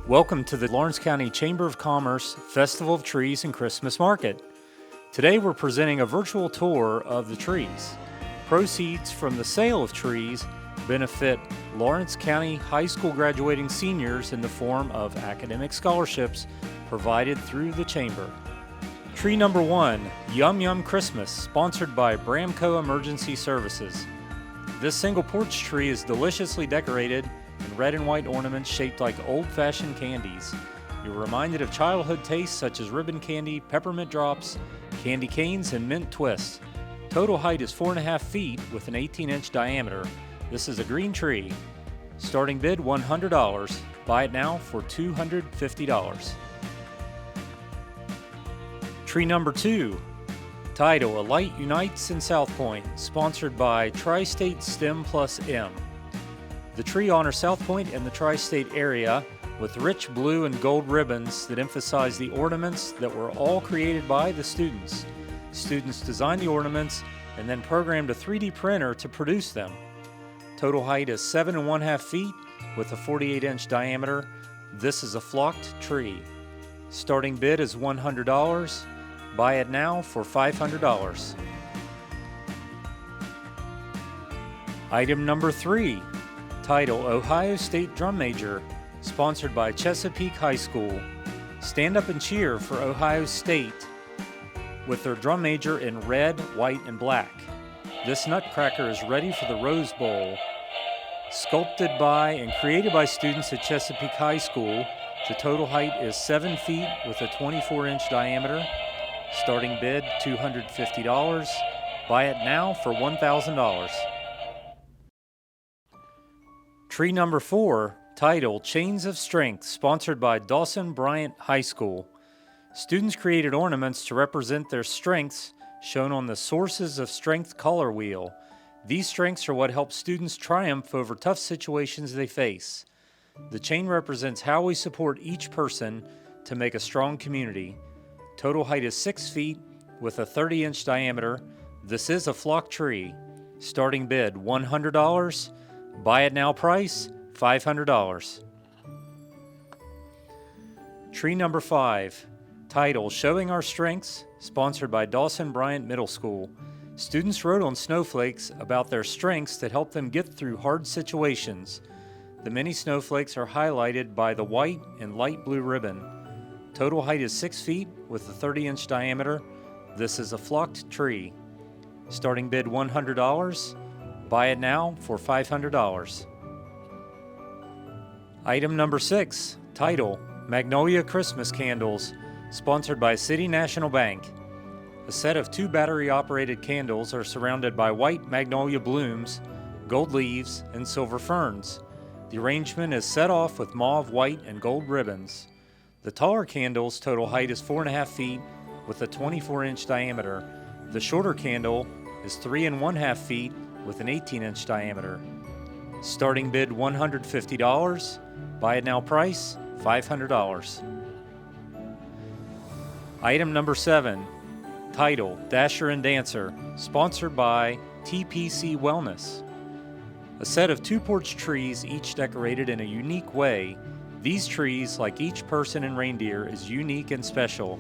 Welcome to the Lawrence County Chamber of Commerce Festival of Trees and Christmas Market. Today we're presenting a virtual tour of the trees. Proceeds from the sale of trees benefit Lawrence County High School graduating seniors in the form of academic scholarships provided through the Chamber. Tree number 1, Yum Yum Christmas, sponsored by Bramco Emergency Services. This single porch tree is deliciously decorated in red and white ornaments shaped like old-fashioned candies. You're reminded of childhood tastes such as ribbon candy, peppermint drops, candy canes, and mint twists. Total height is 4.5 feet with an 18-inch diameter. This is a green tree. Starting bid $100. Buy it now for $250. Tree number 2. Title: A Light Unites in South Point, sponsored by Tri-State STEM Plus M. The tree honors South Point and the tri-state area with rich blue and gold ribbons that emphasize the ornaments that were all created by the students. Students designed the ornaments and then programmed a 3D printer to produce them. Total height is 7.5 feet with a 48-inch diameter. This is a flocked tree. Starting bid is $100. Buy it now for $500. Item number 3. Title: Ohio State Drum Major, sponsored by Chesapeake High School. Stand up and cheer for Ohio State with their drum major in red, white, and black. This nutcracker is ready for the Rose Bowl. Sculpted by and created by students at Chesapeake High School, the total height is 7 feet with a 24-inch diameter. Starting bid $250. Buy it now for $1,000. Tree number 4, title: Chains of Strength, sponsored by Dawson Bryant High School. Students created ornaments to represent their strengths shown on the Sources of Strength color wheel. These strengths are what help students triumph over tough situations they face. The chain represents how we support each person to make a strong community. Total height is 6 feet with a 30-inch diameter. This is a flock tree. Starting bid $100. Buy it now price $500. Tree number 5. Title: Showing Our Strengths, sponsored by Dawson Bryant Middle School. Students wrote on snowflakes about their strengths that help them get through hard situations. The many snowflakes are highlighted by the white and light blue ribbon. Total height is 6 feet with a 30-inch diameter. This is a flocked tree. Starting bid $100. Buy it now for $500. Item number 6. Title: Magnolia Christmas Candles, sponsored by City National Bank. A set of 2 battery-operated candles are surrounded by white magnolia blooms, gold leaves, and silver ferns. The arrangement is set off with mauve, white, and gold ribbons. The taller candle's total height is 4.5 feet with a 24-inch diameter. The shorter candle is 3.5 feet with an 18-inch diameter. Starting bid $150. Buy it now price $500. Item number 7. Title: Dasher and Dancer, sponsored by TPC Wellness. A set of 2 porch trees, each decorated in a unique way. These trees, like each person and reindeer, is unique and special.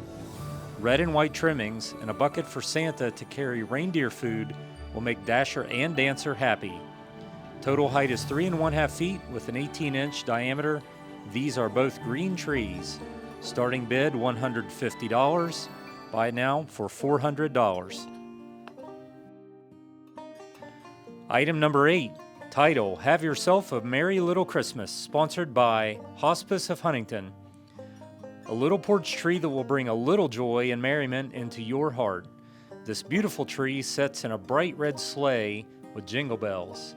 Red and white trimmings and a bucket for Santa to carry reindeer food will make Dasher and Dancer happy. Total height is 3.5 feet with an 18-inch diameter. These are both green trees. Starting bid $150. Buy it now for $400. Item number 8. Title: Have Yourself a Merry Little Christmas, sponsored by Hospice of Huntington. A little porch tree that will bring a little joy and merriment into your heart. This beautiful tree sits in a bright red sleigh with jingle bells.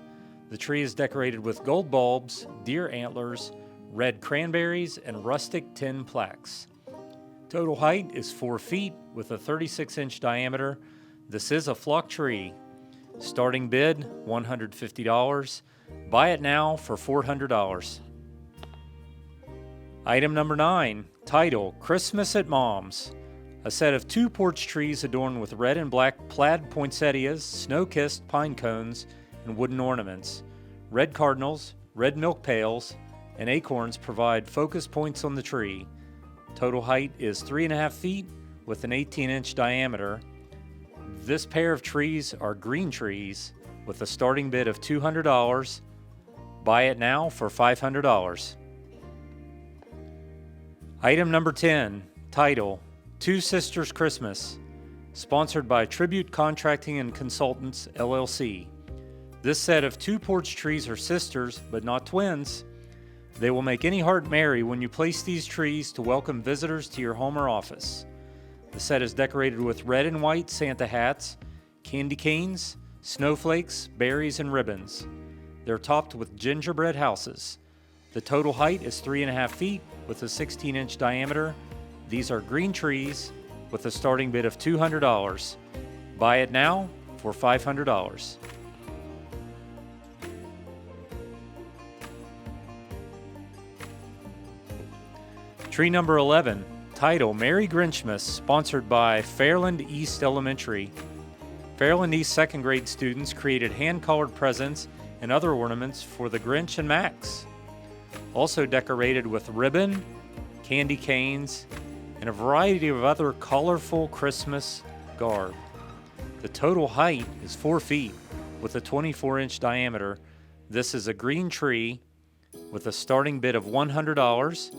The tree is decorated with gold bulbs, deer antlers, red cranberries, and rustic tin plaques. Total height is 4 feet with a 36-inch diameter. This is a flock tree. Starting bid $150. Buy it now for $400. Item number 9. Title: Christmas at Mom's. A set of 2 porch trees adorned with red and black plaid poinsettias, snow-kissed pine cones, and wooden ornaments. Red cardinals, red milk pails, and acorns provide focus points on the tree. Total height is 3.5 feet with an 18-inch diameter. This pair of trees are green trees with a starting bid of $200. Buy it now for $500. Item number 10, title, Two Sisters Christmas, sponsored by Tribute Contracting and Consultants, LLC. This set of two porch trees are sisters, but not twins. They will make any heart merry when you place these trees to welcome visitors to your home or office. The set is decorated with red and white Santa hats, candy canes, snowflakes, berries, and ribbons. They're topped with gingerbread houses. The total height is 3.5 feet with a 16-inch diameter. These are green trees with a starting bid of $200. Buy it now for $500. Tree number 11, title, Merry Grinchmas, sponsored by Fairland East Elementary. Fairland East second grade students created hand-colored presents and other ornaments for the Grinch and Max. Also decorated with ribbon, candy canes, and a variety of other colorful Christmas garb. The total height is 4 feet with a 24-inch diameter. This is a green tree with a starting bid of $100.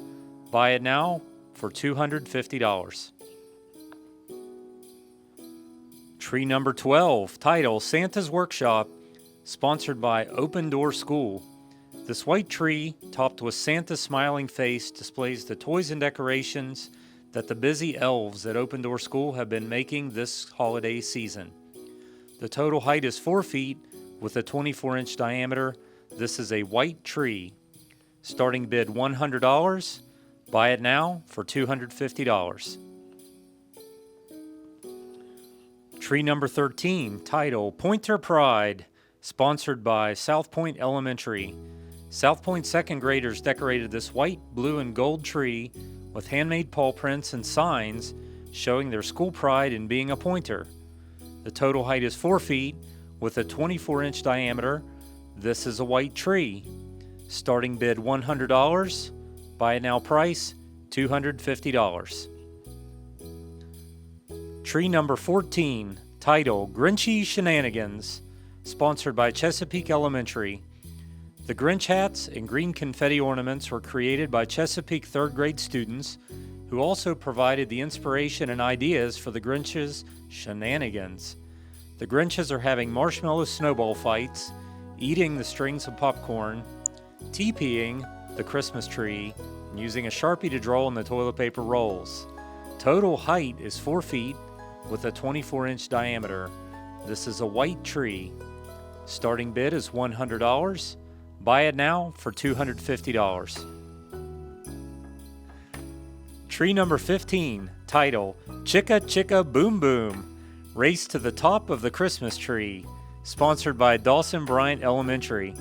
Buy it now for $250. Tree number 12, title, Santa's Workshop, sponsored by Open Door School. This white tree, topped with Santa's smiling face, displays the toys and decorations that the busy elves at Open Door School have been making this holiday season. The total height is 4 feet with a 24-inch diameter. This is a white tree. Starting bid $100. Buy it now for $250. Tree number 13, title, Pointer Pride, sponsored by South Point Elementary. South Point second graders decorated this white, blue, and gold tree with handmade paw prints and signs showing their school pride in being a pointer. The total height is 4 feet with a 24-inch diameter. This is a white tree. Starting bid $100. Buy it now price $250. Tree number 14, title, Grinchy Shenanigans, sponsored by Chesapeake Elementary. The Grinch hats and green confetti ornaments were created by Chesapeake third grade students who also provided the inspiration and ideas for the Grinch's shenanigans. The Grinches are having marshmallow snowball fights, eating the strings of popcorn, TPing the Christmas tree, and using a Sharpie to draw on the toilet paper rolls. Total height is 4 feet with a 24-inch diameter. This is a white tree. Starting bid is $100. Buy it now for $250. Tree number 15, title, Chicka Chicka Boom Boom, Race to the Top of the Christmas Tree, sponsored by Dawson Bryant Elementary.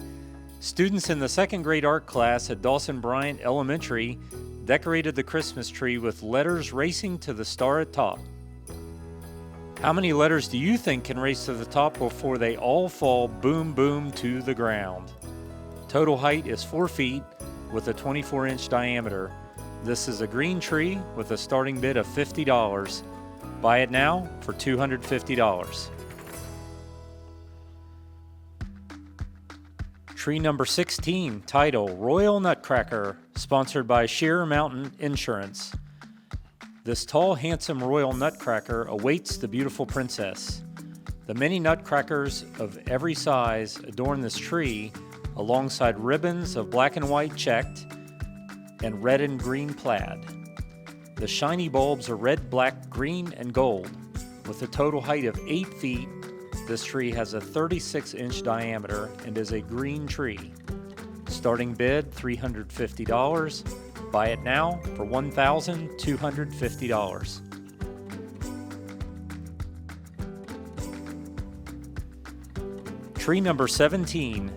Students in the second grade art class at Dawson Bryant Elementary decorated the Christmas tree with letters racing to the star at top. How many letters do you think can race to the top before they all fall boom boom to the ground? Total height is 4 feet with a 24-inch diameter. This is a green tree with a starting bid of $50. Buy it now for $250. Tree number 16, title, Royal Nutcracker, sponsored by Sheer Mountain Insurance. This tall, handsome royal nutcracker awaits the beautiful princess. The many nutcrackers of every size adorn this tree alongside ribbons of black and white checked and red and green plaid. The shiny bulbs are red, black, green, and gold. With a total height of 8 feet, this tree has a 36-inch diameter and is a green tree. Starting bid $350. Buy it now for $1,250. Tree number 17,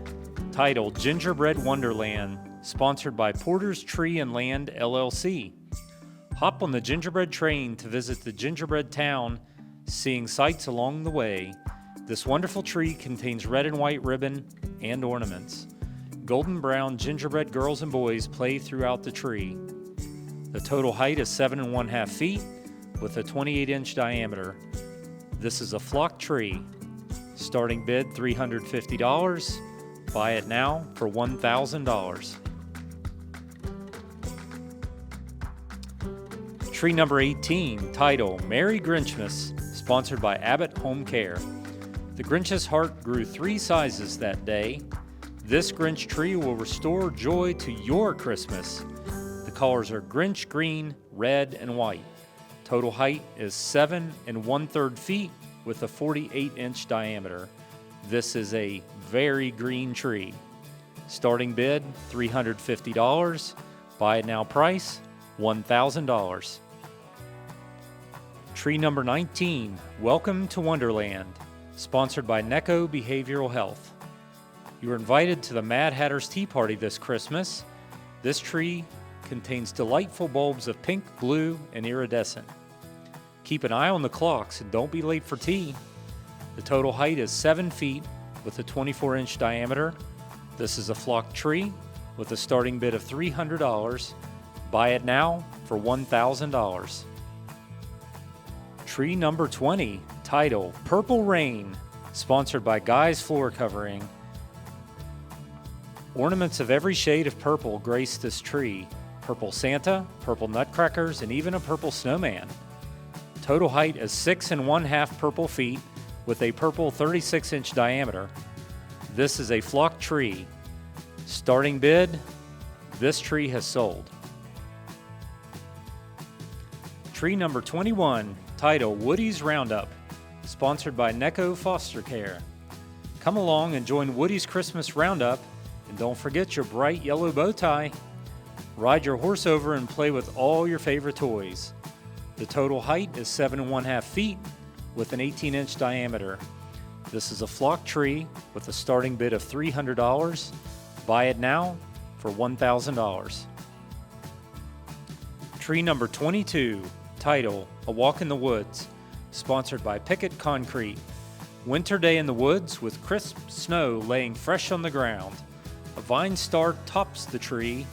titled Gingerbread Wonderland, sponsored by Porter's Tree and Land LLC. Hop on the gingerbread train to visit the gingerbread town, seeing sights along the way. This wonderful tree contains red and white ribbon and ornaments. golden brown gingerbread girls and boys play throughout the tree. The total height is 7.5 feet with a 28-inch diameter. This is a flock tree. Starting bid $350. Buy it now for $1,000. Tree number 18, title Merry Grinchmas, sponsored by Abbott Home Care. The Grinch's heart grew 3 sizes that day. This Grinch tree will restore joy to your Christmas. The colors are Grinch green, red, and white. Total height is 7 1/3 feet with a 48-inch diameter. This is a very green tree. Starting bid $350. Buy it now price $1,000. Tree number 19, Welcome to Wonderland, sponsored by Necco Behavioral Health. You are invited to the Mad Hatter's Tea Party this Christmas. This tree contains delightful bulbs of pink, blue, and iridescent. Keep an eye on the clocks and don't be late for tea. The total height is 7 feet with a 24-inch diameter. This is a flock tree with a starting bid of $300. Buy it now for $1,000. Tree number 20, title Purple Rain, sponsored by Guy's Floor Covering. Ornaments of every shade of purple grace this tree. Purple Santa, purple nutcrackers, and even a purple snowman. Total height is 6.5 purple feet with a purple 36-inch diameter. This is a flock tree. Starting bid, this tree has sold. Tree number 21, title Woody's Roundup, sponsored by Necco Foster Care. Come along and join Woody's Christmas Roundup, and don't forget your bright yellow bow tie. Ride your horse over and play with all your favorite toys. The total height is 7.5 feet with an 18-inch diameter. This is a flock tree with a starting bid of $300. Buy it now for $1,000. Tree number 22, title A Walk in the Woods, sponsored by Pickett Concrete. Winter day in the woods with crisp snow laying fresh on the ground. A vine star tops the tree,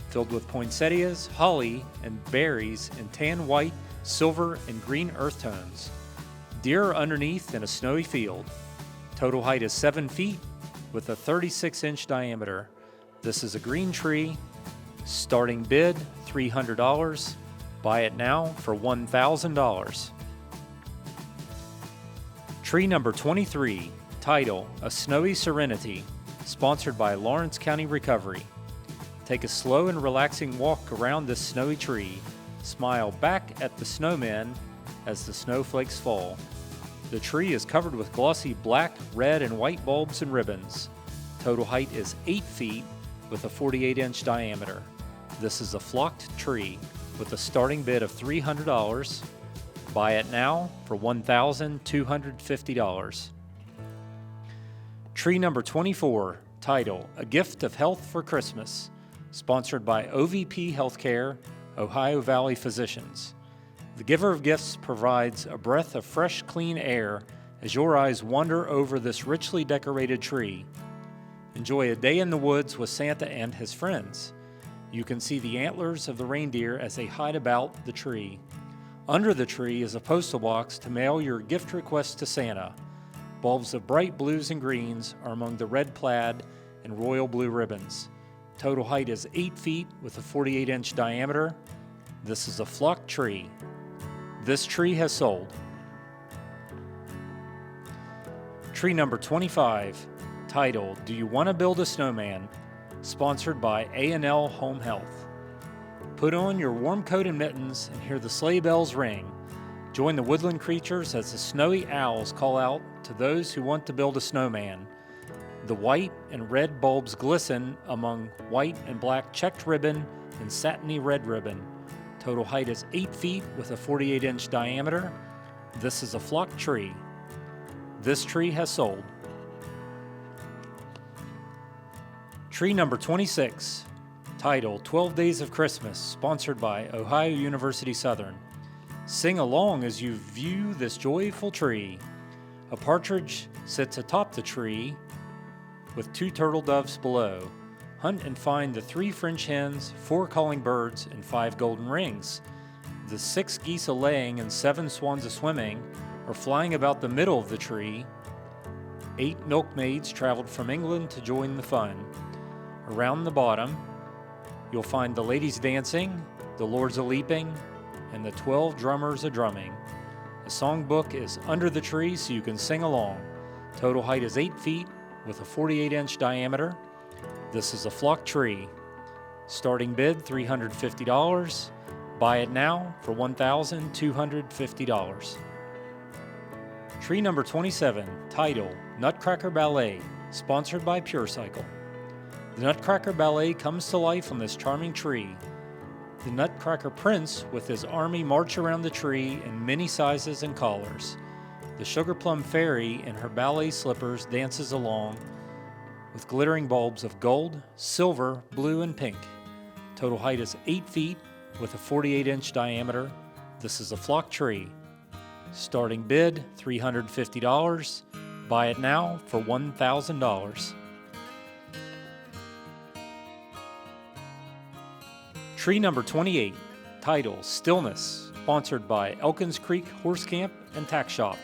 filled with poinsettias, holly, and berries in tan, white, silver, and green earth tones. Deer are underneath in a snowy field. Total height is 7 feet with a 36-inch diameter. This is a green tree. Starting bid $300. Buy it now for $1,000. Tree number 23, title A Snowy Serenity, sponsored by Lawrence County Recovery. Take a slow and relaxing walk around this snowy tree. Smile back at the snowmen as the snowflakes fall. The tree is covered with glossy black, red, and white bulbs and ribbons. Total height is 8 feet with a 48-inch diameter. This is a flocked tree with a starting bid of $300. Buy it now for $1,250. Tree number 24, title A Gift of Health for Christmas, sponsored by OVP Healthcare, Ohio Valley Physicians. The giver of gifts provides a breath of fresh, clean air as your eyes wander over this richly decorated tree. Enjoy a day in the woods with Santa and his friends. You can see the antlers of the reindeer as they hide about the tree. Under the tree is a postal box to mail your gift request to Santa. Bulbs of bright blues and greens are among the red plaid and royal blue ribbons. Total height is 8 feet with a 48-inch diameter. This is a flock tree. This tree has sold. Tree number 25, title Do You Want to Build a Snowman? Sponsored by A&L Home Health. Put on your warm coat and mittens and hear the sleigh bells ring. Join the woodland creatures as the snowy owls call out to those who want to build a snowman. The white and red bulbs glisten among white and black checked ribbon and satiny red ribbon. Total height is 8 feet with a 48-inch diameter. This is a flock tree. This tree has sold. Tree number 26, title 12 Days of Christmas, sponsored by Ohio University Southern. Sing along as you view this joyful tree. A partridge sits atop the tree with 2 turtle doves below. hunt and find the 3 French hens, 4 calling birds, and 5 golden rings. The 6 geese a-laying and 7 swans a-swimming are flying about the middle of the tree. 8 milkmaids traveled from England to join the fun. Around the bottom, you'll find the ladies dancing, the lords a-leaping, and the 12 drummers a-drumming. The songbook is under the tree so you can sing along. Total height is 8 feet with a 48-inch diameter. This is a flock tree. Starting bid $350. Buy it now for $1,250. Tree number 27, title Nutcracker Ballet, sponsored by Pure Cycle. The Nutcracker Ballet comes to life on this charming tree. The Nutcracker Prince with his army march around the tree in many sizes and colors. The Sugar Plum Fairy in her ballet slippers dances along with glittering bulbs of gold, silver, blue, and pink. Total height is 8 feet with a 48-inch diameter. This is a flock tree. Starting bid $350. Buy it now for $1,000. Tree number 28, title Stillness, sponsored by Elkins Creek Horse Camp and Tack Shop.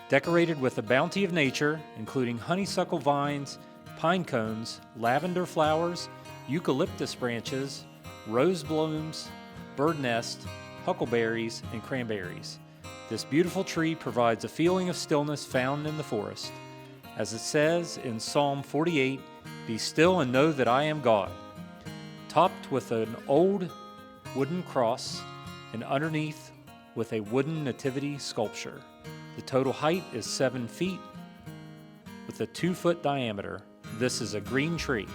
Decorated with a bounty of nature, including honeysuckle vines, pine cones, lavender flowers, eucalyptus branches, rose blooms, bird nest, huckleberries, and cranberries. This beautiful tree provides a feeling of stillness found in the forest. As it says in Psalm 48, "Be still and know that I am God." Topped with an old wooden cross and underneath with a wooden nativity sculpture. The total height is 7 feet with a 2-foot diameter. This is a green tree.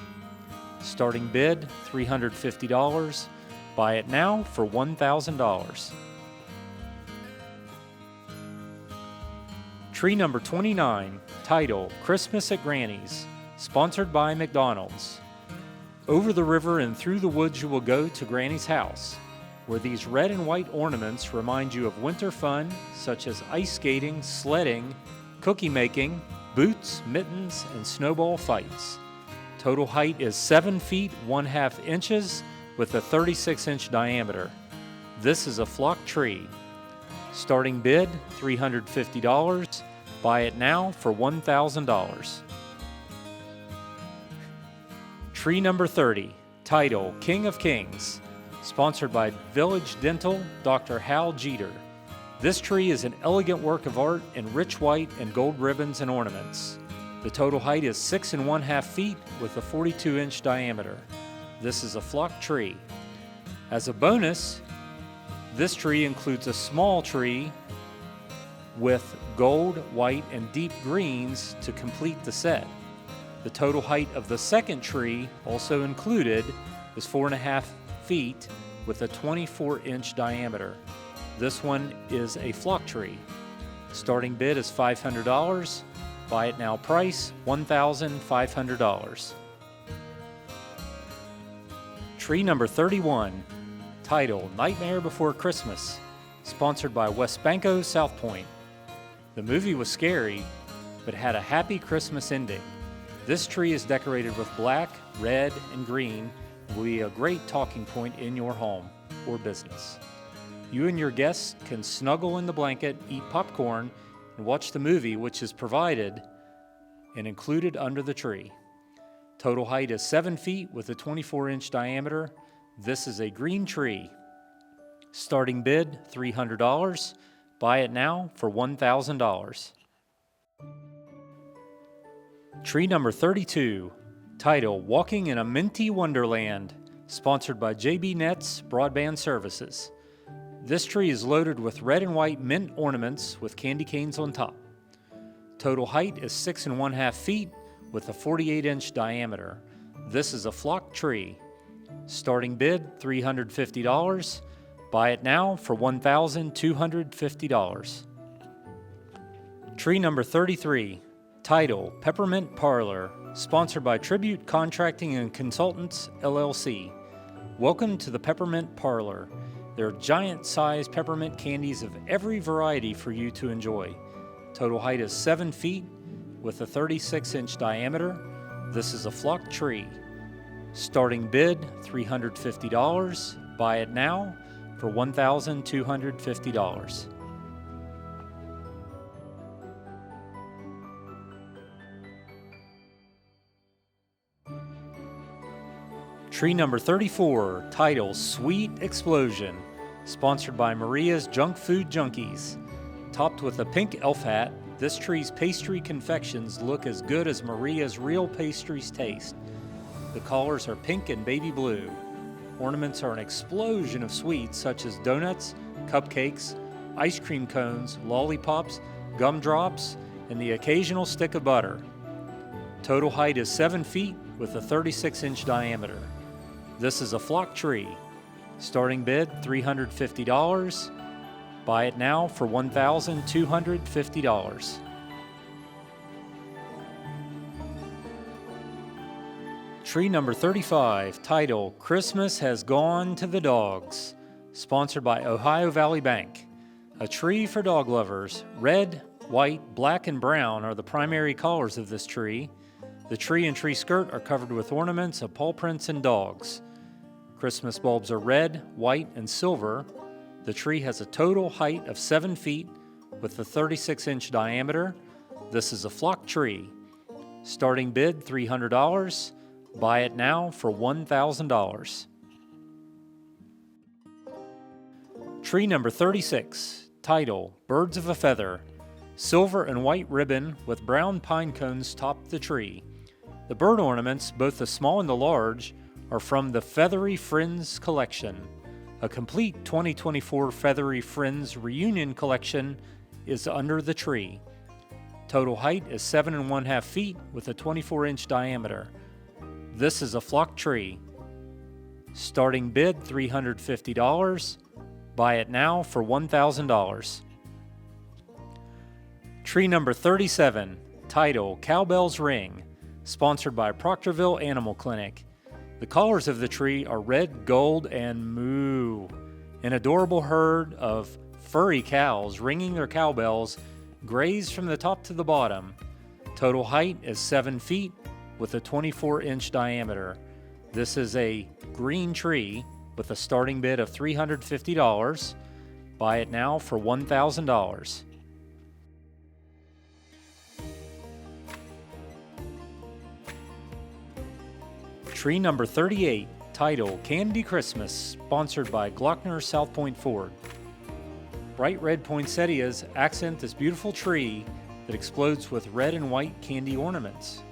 Starting bid $350. Buy it now for $1,000. Tree number 29, title Christmas at Granny's, sponsored by McDonald's. Over the river and through the woods you will go to Granny's house, where these red and white ornaments remind you of winter fun such as ice skating, sledding, cookie making, boots, mittens, and snowball fights. Total height is 7 feet 1/2 inches with a 36-inch diameter. This is a flock tree. Starting bid $350. Buy it now for $1,000. Tree number 30, title King of Kings, sponsored by Village Dental, Dr. Hal Jeter. This tree is an elegant work of art in rich white and gold ribbons and ornaments. The total height is 6 1/2 feet with a 42-inch diameter. This is a flock tree. As a bonus, this tree includes a small tree with gold, white, and deep greens to complete the set. The total height of the second tree, also included, is 4 1/2 feet with a 24-inch diameter. This one is a flock tree. Starting bid is $500. Buy it now price $1,500. Tree number 31, title Nightmare Before Christmas, sponsored by West Banco South Point. The movie was scary, but had a happy Christmas ending. This tree is decorated with black, red, and green and will be a great talking point in your home or business. You and your guests can snuggle in the blanket, eat popcorn, and watch the movie, which is provided and included under the tree. Total height is 7 feet with a 24-inch diameter. This is a green tree. Starting bid $300. Buy it now for $1,000. Tree number 32, title Walking in a Minty Wonderland, sponsored by JB Nets Broadband Services. This tree is loaded with red and white mint ornaments with candy canes on top. Total height is 6 1/2 feet with a 48-inch diameter. This is a flock tree. Starting bid $350. Buy it now for $1,250. Tree number 33, title Peppermint Parlor, sponsored by Tribute Contracting and Consultants, LLC. Welcome to the Peppermint Parlor. There are giant-sized peppermint candies of every variety for you to enjoy. Total height is 7 feet with a 36-inch diameter. This is a flock tree. Starting bid $350. Buy it now for $1,250. Tree number 34, title Sweet Explosion, sponsored by Maria's Junk Food Junkies. Topped with a pink elf hat, this tree's pastry confections look as good as Maria's real pastries taste. The collars are pink and baby blue. Ornaments are an explosion of sweets such as donuts, cupcakes, ice cream cones, lollipops, gumdrops, and the occasional stick of butter. Total height is 7 feet with a 36-inch diameter. This is a flock tree. Starting bid $350. Buy it now for $1,250. Tree number 35, title Christmas Has Gone to the Dogs, sponsored by Ohio Valley Bank. A tree for dog lovers. Red, white, black, and brown are the primary colors of this tree. The tree and tree skirt are covered with ornaments of paw prints and dogs. Christmas bulbs are red, white, and silver. The tree has a total height of 7 feet with a 36-inch diameter. This is a flock tree. Starting bid $300. Buy it now for $1,000. Tree number 36, title Birds of a Feather. Silver and white ribbon with brown pine cones top the tree. The bird ornaments, both the small and the large, are from the Feathery Friends collection. A complete 2024 Feathery Friends reunion collection is under the tree. Total height is 7.5 feet with a 24-inch diameter. This is a flock tree. Starting bid $350. Buy it now for $1,000. Tree number 37, title Cowbell's Ring, sponsored by Proctorville Animal Clinic. The colors of the tree are red, gold, and moo. An adorable herd of furry cows ringing their cowbells graze from the top to the bottom. Total height is 7 feet with a 24-inch diameter. This is a green tree with a starting bid of $350. Buy it now for $1,000. Tree number 38, title Candy Christmas, sponsored by Glockner South Point Ford. Bright red poinsettias accent this beautiful tree that explodes with red and white candy ornaments.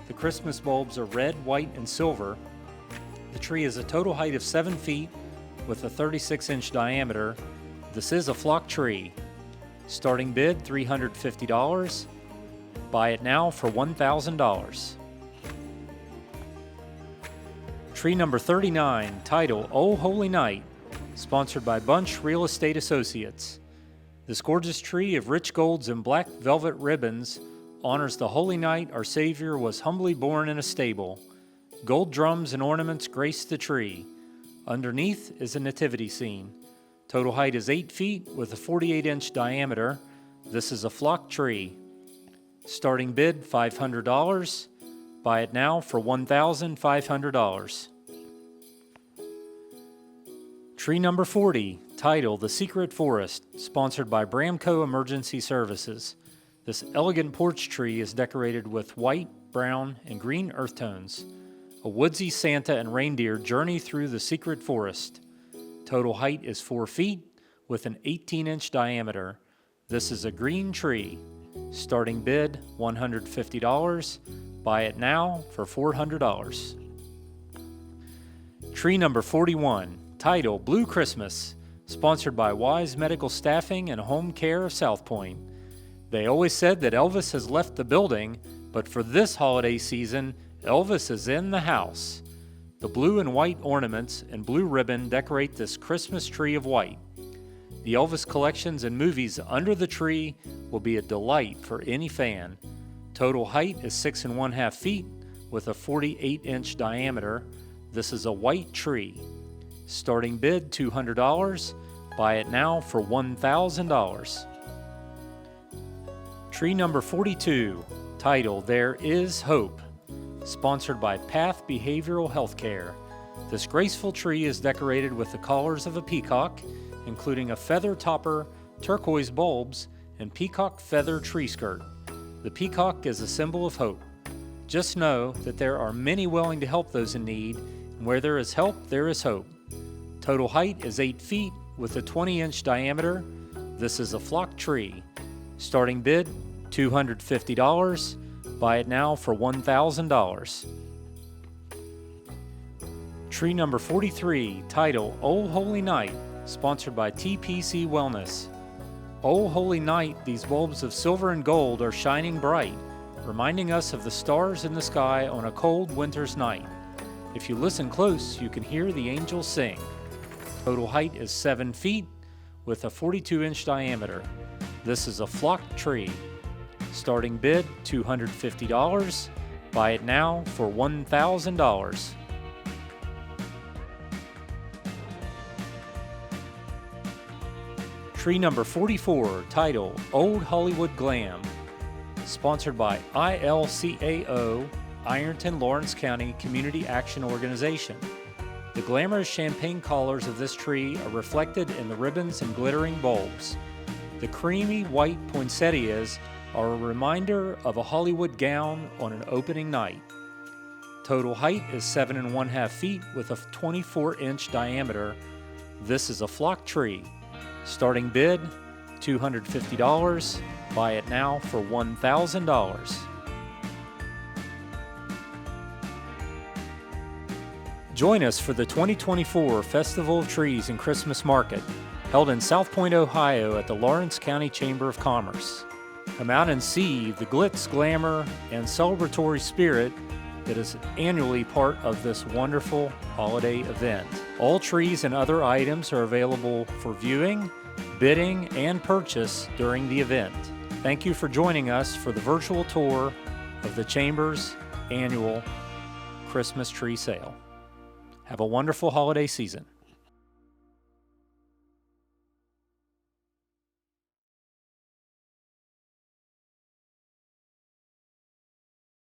The Christmas bulbs are red, white, and silver. The tree has a total height of 7 feet with a 36-inch diameter. This is a flock tree. Starting bid $350. Buy it now for $1,000. Tree number 39, title Oh Holy Night, sponsored by Bunch Real Estate Associates. This gorgeous tree of rich golds and black velvet ribbons honors the holy night our Savior was humbly born in a stable. Gold drums and ornaments grace the tree. Underneath is a nativity scene. Total height is 8 feet with a 48-inch diameter. This is a flock tree. Starting bid $500. Buy it now for $1,500. Tree number 40, title The Secret Forest, sponsored by Bramco Emergency Services. This elegant porch tree is decorated with white, brown, and green earth tones. A woodsy Santa and reindeer journey through the secret forest. Total height is 4 feet with an 18-inch diameter. This is a green tree. Starting bid $150. Buy it now for $400. Tree number 41, title Blue Christmas, sponsored by Wise Medical Staffing and Home Care of South Point. They always said that Elvis has left the building, but for this holiday season, Elvis is in the house. The blue and white ornaments and blue ribbon decorate this Christmas tree of white. The Elvis collections and movies under the tree will be a delight for any fan. Total height is 6.5 feet with a 48-inch diameter. This is a white tree. Starting bid $200. Buy it now for $1,000. Tree number 42, title There Is Hope. sponsored by Path Behavioral Healthcare. This graceful tree is decorated with the colors of a peacock, including a feather topper, turquoise bulbs, and peacock feather tree skirt. The peacock is a symbol of hope. Just know that there are many willing to help those in need, and where there is help, there is hope. Total height is 8 feet with a 20-inch diameter. This is a flock tree. Starting bid, $250. Buy it now for $1,000. Tree number 43, title Old Holy Night, sponsored by TPC Wellness. Old Holy Night, these bulbs of silver and gold are shining bright, reminding us of the stars in the sky on a cold winter's night. If you listen close, you can hear the angels sing. Total height is 7 feet with a 42-inch diameter. This is a flock tree. Starting bid, $250. Buy it now for $1,000. Tree number 44, title Old Hollywood Glam, sponsored by ILCAO, Ironton Lawrence County Community Action Organization. The glamorous champagne colors of this tree are reflected in the ribbons and glittering bulbs. The creamy white poinsettias are a reminder of a Hollywood gown on an opening night. Total height is 7.5 feet with a 24-inch diameter. This is a flock tree. Starting bid, $250. Buy it now for $1,000. Join us for the 2024 Festival of Trees and Christmas Market, held in South Point, Ohio at the Lawrence County Chamber of Commerce. Come out and see the glitz, glamour, and celebratory spirit that is annually part of this wonderful holiday event. All trees and other items are available for viewing, bidding, and purchase during the event. Thank you for joining us for the virtual tour of the Chamber's annual Christmas tree sale. Have a wonderful holiday season.